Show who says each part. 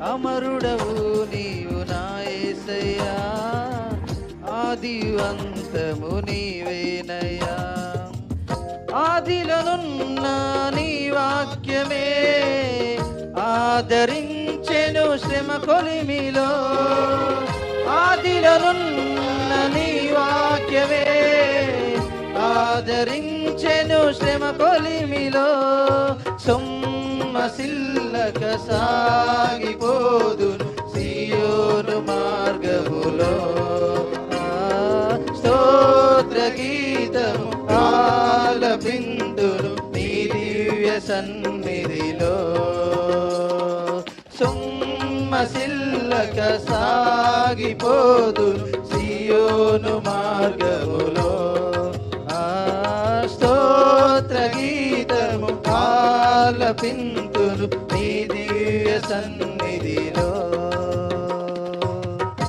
Speaker 1: అమరుడవు నీవు నా యేసయ్యా, ఆదివంతము నీవేనయ్యా. ఆదిలోనున్న నీ వాక్యమే ఆదరించెను శ్రమ కొలిమిలో. ఆదిలోనున్న నీ వాక్యమే ఆదరించెను శ్రమ కొలిమిలో. సొమ్మసిల్లక సాగిపోదును సియోను మార్గములో. స్తోత్ర గీతము ఆలపింతును నీ దివ్య సన్నిధిలో. సొమ్మసిల్లక సాగిపోదును సియోను మార్గములో. స్తోత్ర గీతము ఆలపింతును నీ దివ్య సన్నిధిలో.